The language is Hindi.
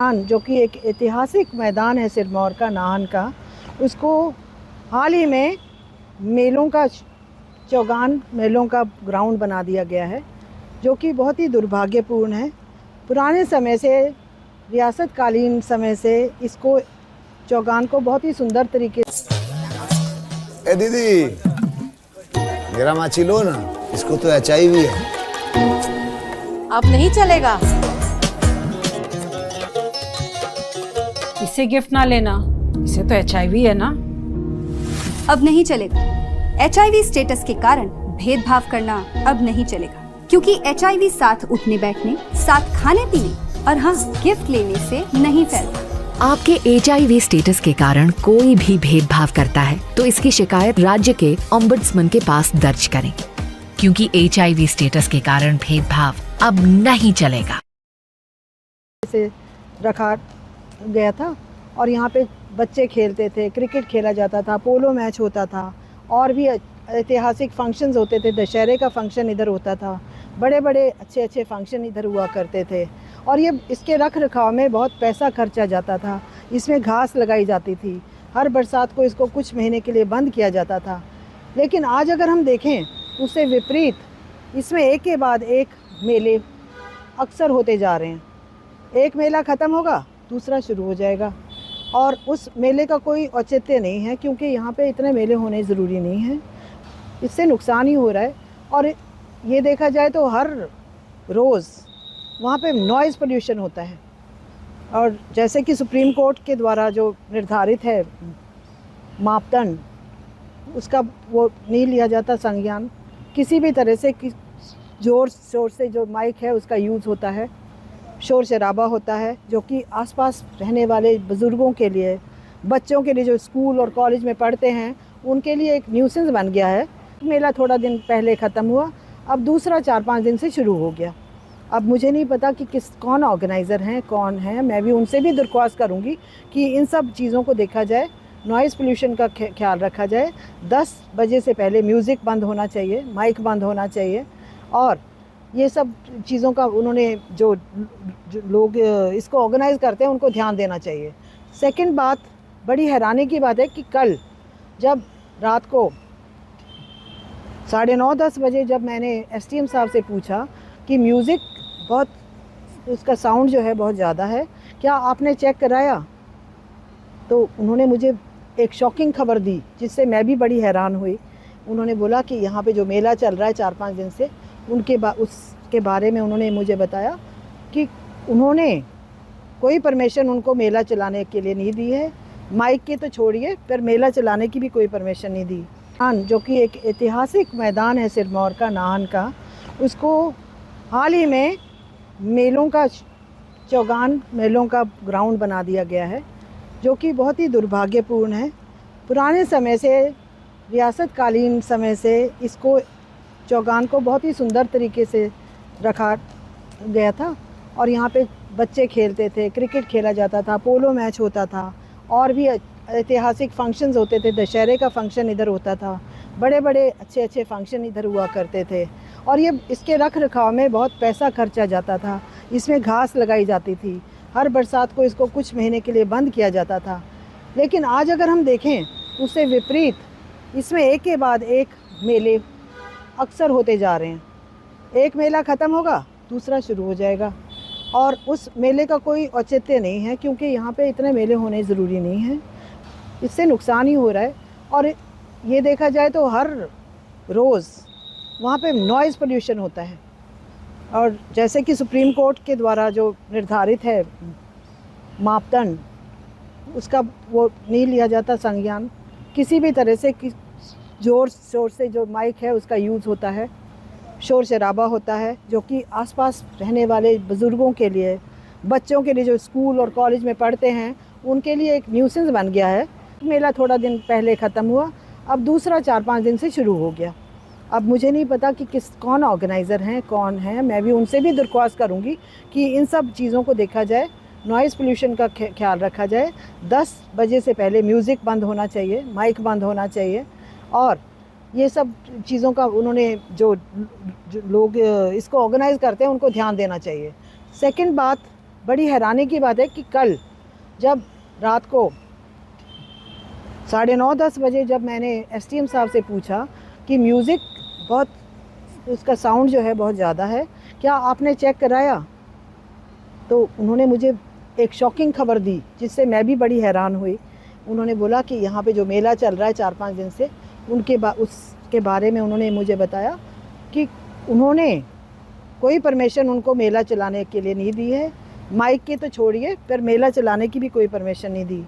मैदान जो कि एक ऐतिहासिक मैदान है सिरमौर का, नाहन का, उसको हाल ही में मेलों का चौगान मेलों का ग्राउंड बना दिया गया है, जो कि बहुत ही दुर्भाग्यपूर्ण है। पुराने समय से, रियासत कालीन समय से इसको चौगान को बहुत ही सुंदर तरीके ए दीदी, मेरा माची लो ना, इसको तो HIV है। अब नहीं चलेगा। इसे गिफ्ट ना लेना, इसे तो HIV है ना। अब नहीं चलेगा। HIV स्टेटस के कारण भेदभाव करना अब नहीं चलेगा, क्योंकि HIV साथ उठने बैठने, साथ खाने पीने और हाँ गिफ्ट लेने से नहीं फैलता। आपके HIV स्टेटस के कारण कोई भी भेदभाव करता है तो इसकी शिकायत राज्य के ओम्बुड्समैन के पास दर्ज करें, क्योंकि HIV स्टेटस के कारण भेदभाव अब नहीं चलेगा। से रखा गया था और यहाँ पे बच्चे खेलते थे, क्रिकेट खेला जाता था, पोलो मैच होता था और भी ऐतिहासिक फंक्शंस होते थे। दशहरे का फंक्शन इधर होता था, बड़े बड़े अच्छे अच्छे फंक्शन इधर हुआ करते थे और ये इसके रख रखाव में बहुत पैसा खर्चा जाता था। इसमें घास लगाई जाती थी, हर बरसात को इसको कुछ महीने के लिए बंद किया जाता था। लेकिन आज अगर हम देखें उससे विपरीत इसमें एक के बाद एक मेले अक्सर होते जा रहे हैं। एक मेला ख़त्म होगा, दूसरा शुरू हो जाएगा और उस मेले का कोई औचित्य नहीं है, क्योंकि यहाँ पे इतने मेले होने ज़रूरी नहीं हैं। इससे नुकसान ही हो रहा है। और ये देखा जाए तो हर रोज़ वहाँ पे नॉइज़ पोल्यूशन होता है और जैसे कि सुप्रीम कोर्ट के द्वारा जो निर्धारित है मापदंड, उसका वो नहीं लिया जाता संज्ञान। किसी भी तरह से ज़ोर शोर से जो माइक है उसका यूज़ होता है, शोर शराबा होता है, जो कि आसपास रहने वाले बुज़ुर्गों के लिए, बच्चों के लिए जो स्कूल और कॉलेज में पढ़ते हैं, उनके लिए एक न्यूसेंस बन गया है। मेला थोड़ा दिन पहले ख़त्म हुआ, अब दूसरा 4-5 दिन से शुरू हो गया। अब मुझे नहीं पता कि कौन ऑर्गेनाइज़र हैं, कौन है। मैं भी उनसे भी दरख्वास्त करूंगी कि इन सब चीज़ों को देखा जाए, नॉइज़ पोल्यूशन का ख्याल रखा जाए। 10 बजे से पहले म्यूज़िक बंद होना चाहिए, माइक बंद होना चाहिए और ये सब चीज़ों का उन्होंने जो लोग इसको ऑर्गेनाइज़ करते हैं उनको ध्यान देना चाहिए। सेकंड बात, बड़ी हैरानी की बात है कि कल जब रात को 9:30-10 बजे जब मैंने SDM साहब से पूछा कि म्यूज़िक बहुत, उसका साउंड जो है बहुत ज़्यादा है, क्या आपने चेक कराया? तो उन्होंने मुझे एक शॉकिंग खबर दी जिससे मैं भी बड़ी हैरान हुई। उन्होंने बोला कि यहाँ पे जो मेला चल रहा है 4-5 दिन से, उसके बारे में उन्होंने मुझे बताया कि उन्होंने कोई परमिशन उनको मेला चलाने के लिए नहीं दी है। माइक के तो छोड़िए, पर मेला चलाने की भी कोई परमिशन नहीं दी। जो कि एक ऐतिहासिक मैदान है सिरमौर का, नाहन का, उसको हाल ही में मेलों का चौगान मेलों का ग्राउंड बना दिया गया है, जो कि बहुत ही दुर्भाग्यपूर्ण है। पुराने समय से, रियासत कालीन समय से इसको चौगान को बहुत ही सुंदर तरीके से रखा गया था और यहाँ पे बच्चे खेलते थे, क्रिकेट खेला जाता था, पोलो मैच होता था और भी ऐतिहासिक फंक्शंस होते थे। दशहरे का फंक्शन इधर होता था, बड़े बड़े अच्छे अच्छे फंक्शन इधर हुआ करते थे और ये इसके रख रखाव में बहुत पैसा खर्चा जाता था। इसमें घास लगाई जाती थी, हर बरसात को इसको कुछ महीने के लिए बंद किया जाता था। लेकिन आज अगर हम देखें उससे विपरीत इसमें एक के बाद एक मेले अक्सर होते जा रहे हैं। एक मेला ख़त्म होगा, दूसरा शुरू हो जाएगा और उस मेले का कोई औचित्य नहीं है, क्योंकि यहाँ पे इतने मेले होने ज़रूरी नहीं हैं। इससे नुकसान ही हो रहा है। और ये देखा जाए तो हर रोज़ वहाँ पे नॉइज़ पोल्यूशन होता है और जैसे कि सुप्रीम कोर्ट के द्वारा जो निर्धारित है मापदंड, उसका वो नहीं लिया जाता संज्ञान। किसी भी तरह से ज़ोर शोर से जो माइक है उसका यूज़ होता है, शोर शराबा होता है, जो कि आसपास रहने वाले बुज़ुर्गों के लिए, बच्चों के लिए जो स्कूल और कॉलेज में पढ़ते हैं, उनके लिए एक न्यूसेंस बन गया है। मेला थोड़ा दिन पहले ख़त्म हुआ, अब दूसरा 4-5 दिन से शुरू हो गया। अब मुझे नहीं पता कि कौन ऑर्गेनाइज़र हैं, कौन है। मैं भी उनसे भी दरख्वास्त करूंगी कि इन सब चीज़ों को देखा जाए, नॉइज़ पोल्यूशन का ख्याल रखा जाए। 10 बजे से पहले म्यूज़िक बंद होना चाहिए, माइक बंद होना चाहिए और ये सब चीज़ों का उन्होंने जो लोग इसको ऑर्गेनाइज़ करते हैं उनको ध्यान देना चाहिए। सेकंड बात, बड़ी हैरानी की बात है कि कल जब रात को 9:30-10 बजे जब मैंने एसटीएम साहब से पूछा कि म्यूज़िक बहुत, उसका साउंड जो है बहुत ज़्यादा है, क्या आपने चेक कराया? तो उन्होंने मुझे एक शॉकिंग खबर दी जिससे मैं भी बड़ी हैरान हुई। उन्होंने बोला कि यहाँ पे जो मेला चल रहा है 4-5 दिन से, उसके बारे में उन्होंने मुझे बताया कि उन्होंने कोई परमिशन उनको मेला चलाने के लिए नहीं दी है। माइक के तो छोड़िए, पर मेला चलाने की भी कोई परमिशन नहीं दी।